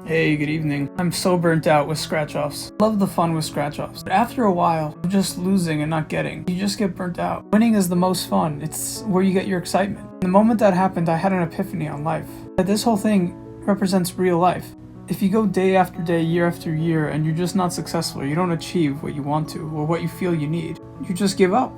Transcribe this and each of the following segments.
Hey, good evening. I'm so burnt out with scratch-offs. Love the fun with scratch-offs. But after a while, of just losing and not getting, you just get burnt out. Winning is the most fun. It's where you get your excitement. The moment that happened, I had an epiphany on life. That this whole thing represents real life. If you go day after day, year after year, and you're just not successful, you don't achieve what you want to, or what you feel you need, you just give up.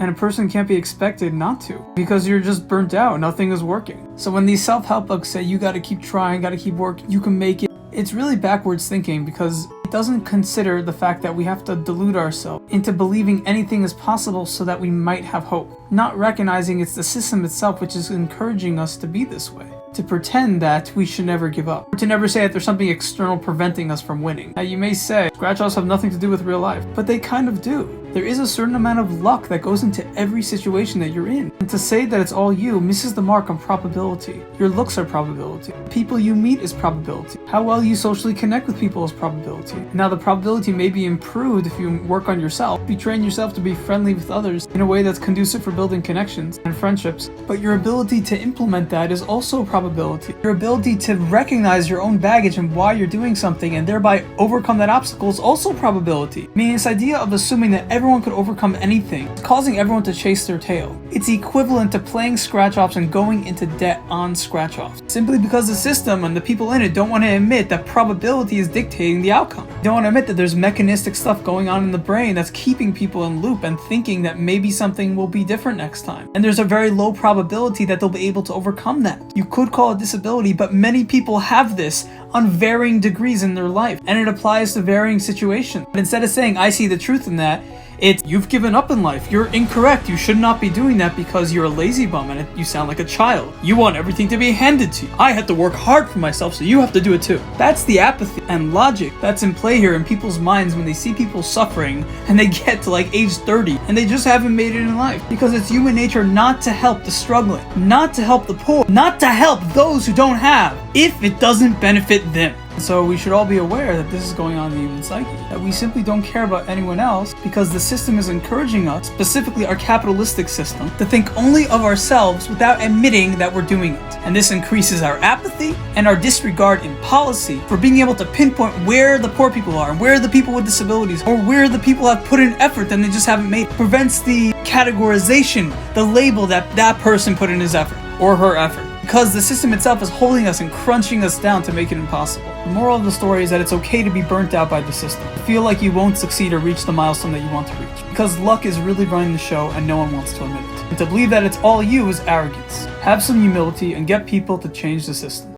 And a person can't be expected not to, because you're just burnt out, nothing is working. So when these self-help books say you gotta keep trying, gotta keep working, you can make it, it's really backwards thinking, because it doesn't consider the fact that we have to delude ourselves into believing anything is possible so that we might have hope. Not recognizing it's the system itself which is encouraging us to be this way. To pretend that we should never give up. Or to never say that there's something external preventing us from winning. Now you may say, scratch-offs have nothing to do with real life, but they kind of do. There is a certain amount of luck that goes into every situation that you're in. And to say that it's all you misses the mark on probability. Your looks are probability. People you meet is probability. How well you socially connect with people is probability. Now the probability may be improved if you work on yourself, if you train yourself to be friendly with others in a way that's conducive for building connections and friendships. But your ability to implement that is also a probability. Your ability to recognize your own baggage and why you're doing something and thereby overcome that obstacle is also probability. Meaning this idea of assuming that everyone could overcome anything is causing everyone to chase their tail. It's equivalent to playing scratch-offs and going into debt on scratch-offs. Simply because the system and the people in it don't want to admit that probability is dictating the outcome. They don't want to admit that there's mechanistic stuff going on in the brain that's keeping people in loop and thinking that maybe something will be different next time. And there's a very low probability that they'll be able to overcome that. You could call it disability, but many people have this on varying degrees in their life, and it applies to varying situations. But instead of saying, I see the truth in that, it's, you've given up in life, you're incorrect, you should not be doing that because you're a lazy bum and you sound like a child. You want everything to be handed to you. I had to work hard for myself, so you have to do it too. That's the apathy and logic that's in play here in people's minds when they see people suffering and they get to like age 30 and they just haven't made it in life. Because it's human nature not to help the struggling, not to help the poor, not to help those who don't have if it doesn't benefit them. So we should all be aware that this is going on in the human psyche, that we simply don't care about anyone else because the system is encouraging us, specifically our capitalistic system, to think only of ourselves without admitting that we're doing it. And this increases our apathy and our disregard in policy for being able to pinpoint where the poor people are, where the people with disabilities, or where the people have put in effort and they just haven't made it. Prevents the categorization, the label that that person put in his effort or her effort. Because the system itself is holding us and crunching us down to make it impossible. The moral of the story is that it's okay to be burnt out by the system. Feel like you won't succeed or reach the milestone that you want to reach. Because luck is really running the show and no one wants to admit it. And to believe that it's all you is arrogance. Have some humility and get people to change the system.